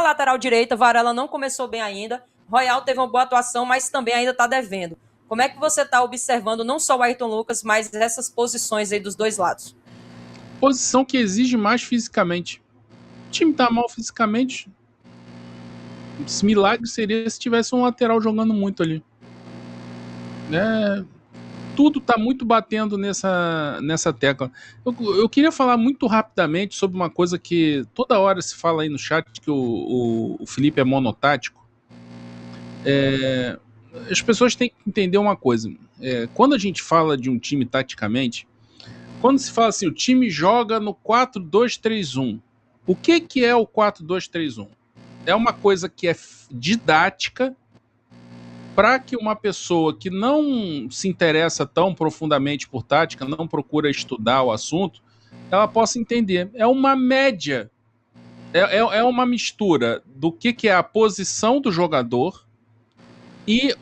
lateral direita, Varela não começou bem ainda, Royal teve uma boa atuação, mas também ainda está devendo. Como é que você está observando não só o Ayrton Lucas, mas essas posições aí dos dois lados? Posição que exige mais fisicamente. O time tá mal fisicamente. Esse milagre seria se tivesse um lateral jogando muito ali. Tudo tá muito batendo nessa tecla. Eu queria falar muito rapidamente sobre uma coisa que toda hora se fala aí no chat, que o Felipe é monotático. As pessoas têm que entender uma coisa. Quando a gente fala de um time taticamente, quando se fala assim, o time joga no 4-2-3-1. O que é o 4-2-3-1? É uma coisa que é didática para que uma pessoa que não se interessa tão profundamente por tática, não procura estudar o assunto, ela possa entender. É uma média, é uma mistura do que é a posição do jogador e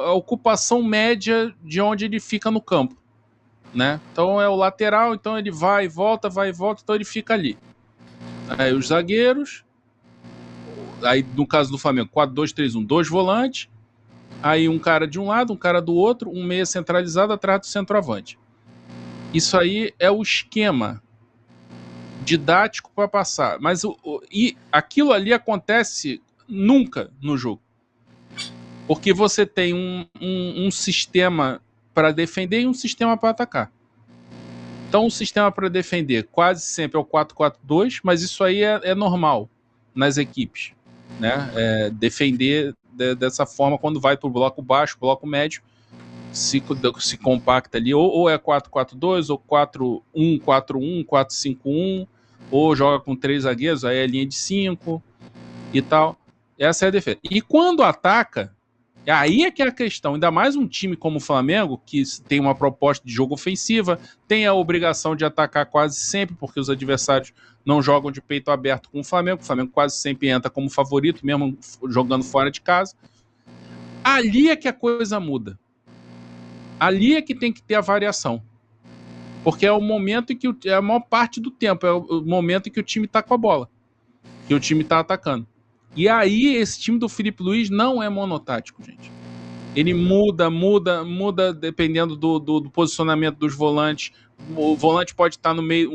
a ocupação média de onde ele fica no campo, né? Então é o lateral, então ele vai e volta, então ele fica ali. Aí os zagueiros, aí no caso do Flamengo, 4-2-3-1, 2 volantes, aí um cara de um lado, um cara do outro, um meia centralizado atrás do centroavante. Isso aí é o esquema didático para passar. Mas e aquilo ali acontece nunca no jogo. Porque você tem um sistema para defender e um sistema para atacar. Então o sistema para defender quase sempre é o 4-4-2, mas isso aí é normal nas equipes, né? Defender dessa forma quando vai para o bloco baixo, bloco médio, se compacta ali, ou é 4-4-2, ou 4-1-4-1, 4-5-1, ou joga com 3 zagueiros, aí é linha de 5 e tal. Essa é a defesa. E quando ataca, aí é que é a questão, ainda mais um time como o Flamengo, que tem uma proposta de jogo ofensiva, tem a obrigação de atacar quase sempre, porque os adversários não jogam de peito aberto com o Flamengo quase sempre entra como favorito, mesmo jogando fora de casa. Ali é que a coisa muda. Ali é que tem que ter a variação. Porque é o momento em que é a maior parte do tempo, é o momento em que o time tá com a bola, que o time tá atacando. E aí esse time do Felipe Luiz não é monotático, gente. Ele muda dependendo do posicionamento dos volantes. O volante pode estar no meio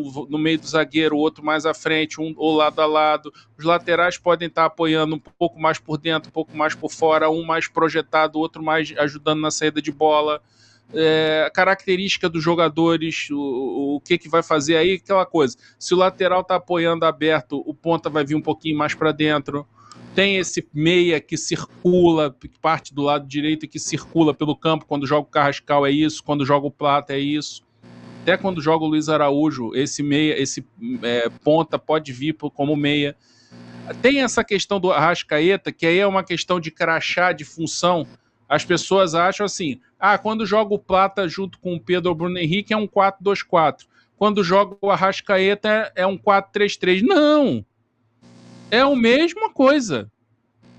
do zagueiro, o outro mais à frente, um ou lado a lado. Os laterais podem estar apoiando um pouco mais por dentro, um pouco mais por fora, um mais projetado, o outro mais ajudando na saída de bola. A característica dos jogadores, o que vai fazer aí, aquela coisa. Se o lateral está apoiando aberto, o ponta vai vir um pouquinho mais para dentro. Tem esse meia que circula, que parte do lado direito e que circula pelo campo. Quando joga o Carrascal é isso, quando joga o Plata é isso. Até quando joga o Luiz Araújo, esse meia, ponta pode vir como meia. Tem essa questão do Arrascaeta, que aí é uma questão de crachá, de função. As pessoas acham assim, quando joga o Plata junto com o Pedro ou o Bruno Henrique é um 4-2-4. Quando joga o Arrascaeta é um 4-3-3. Não! É a mesma coisa.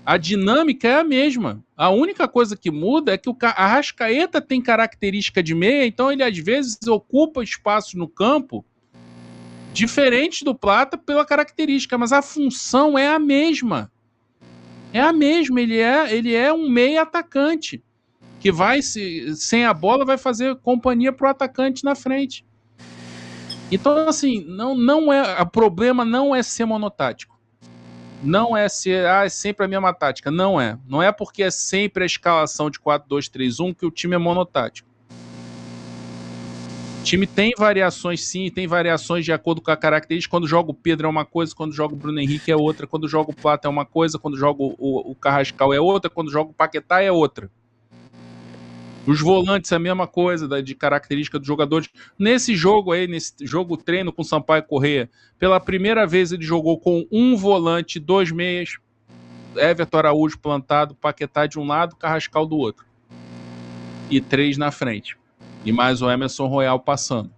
A dinâmica é a mesma. A única coisa que muda é que o Arrascaeta tem característica de meia, então ele às vezes ocupa espaços no campo diferentes do Plata pela característica, mas a função é a mesma. É a mesma, ele é um meia atacante que vai, sem a bola, vai fazer companhia pro atacante na frente. Então, assim, o problema não é ser monotático. Não é ser, é sempre a mesma tática. Não é. Não é porque é sempre a escalação de 4-2-3-1 que o time é monotático. O time tem variações, sim, tem variações de acordo com a característica. Quando joga o Pedro é uma coisa, quando joga o Bruno Henrique é outra, quando joga o Plata é uma coisa, quando joga o Carrascal é outra, quando joga o Paquetá é outra. Os volantes é a mesma coisa, de característica dos jogadores. Nesse jogo aí, nesse jogo treino com Sampaio Corrêa, pela primeira vez ele jogou com um volante, 2 meias, Everton Araújo plantado, Paquetá de um lado, Carrascal do outro. E 3 na frente. E mais o Emerson Royal passando.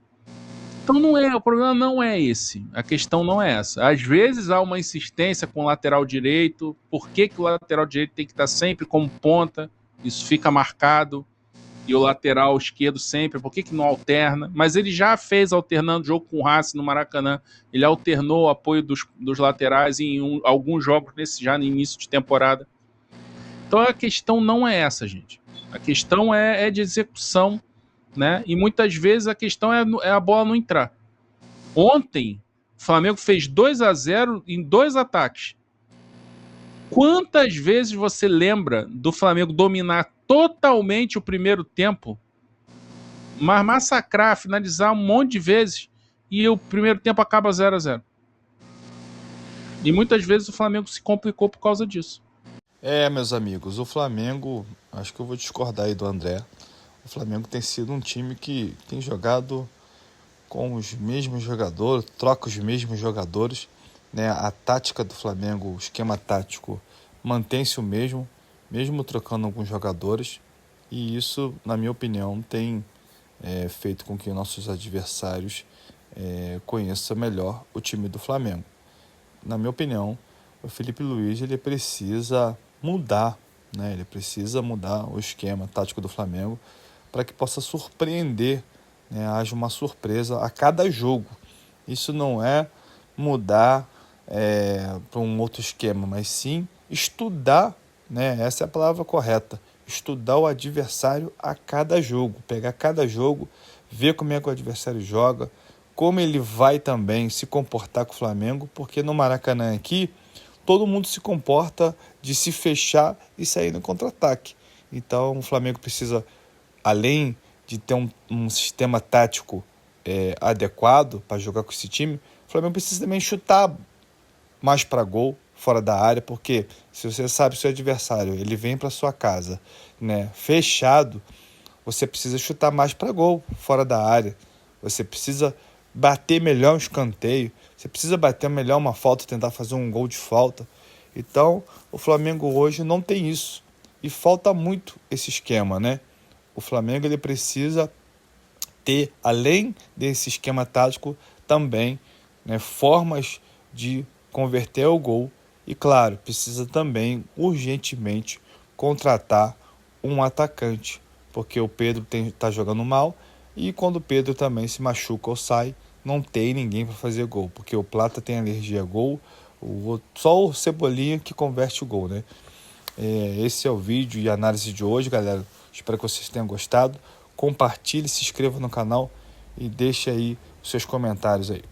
Então o problema não é esse. A questão não é essa. Às vezes há uma insistência com o lateral direito. Por que o lateral direito tem que estar sempre como ponta? Isso fica marcado. e o lateral esquerdo sempre, por que não alterna? Mas ele já fez alternando jogo com o Racing no Maracanã, ele alternou o apoio dos laterais em alguns jogos já no início de temporada. Então a questão não é essa, gente. A questão é de execução, né? E muitas vezes a questão é a bola não entrar. Ontem, o Flamengo fez 2-0 em 2 ataques. Quantas vezes você lembra do Flamengo dominar totalmente o primeiro tempo, mas massacrar, finalizar um monte de vezes, e o primeiro tempo acaba 0-0? E muitas vezes o Flamengo se complicou por causa disso. Meus amigos, o Flamengo, acho que eu vou discordar aí do André. O Flamengo tem sido um time que tem jogado com os mesmos jogadores, troca os mesmos jogadores, né? A tática do Flamengo, o esquema tático, mantém-se o mesmo, mesmo trocando alguns jogadores. E isso, na minha opinião, tem feito com que nossos adversários conheçam melhor o time do Flamengo. Na minha opinião, o Felipe Luiz ele precisa mudar, né? Ele precisa mudar o esquema tático do Flamengo para que possa surpreender, né? Haja uma surpresa a cada jogo. Isso não é mudar para um outro esquema, mas sim estudar, né? Essa é a palavra correta. Estudar o adversário a cada jogo, pegar cada jogo, ver como é que o adversário joga, como ele vai também se comportar com o Flamengo, porque no Maracanã aqui, todo mundo se comporta de se fechar e sair no contra-ataque. Então o Flamengo precisa, além de ter um sistema tático adequado para jogar com esse time, o Flamengo precisa também chutar mais para gol, fora da área, porque se você sabe que o seu adversário ele vem para sua casa, né, fechado, você precisa chutar mais para gol, fora da área. Você precisa bater melhor um escanteio, você precisa bater melhor uma falta, tentar fazer um gol de falta. Então, o Flamengo hoje não tem isso. E falta muito esse esquema, né? O Flamengo ele precisa ter, além desse esquema tático, também, né, formas de converter o gol. E, claro, precisa também, urgentemente, contratar um atacante, porque o Pedro está jogando mal, e quando o Pedro também se machuca ou sai, não tem ninguém para fazer gol, porque o Plata tem alergia a gol, só o Cebolinha que converte o gol, né? Esse é o vídeo e a análise de hoje, galera. Espero que vocês tenham gostado. Compartilhe, se inscreva no canal e deixe aí os seus comentários aí.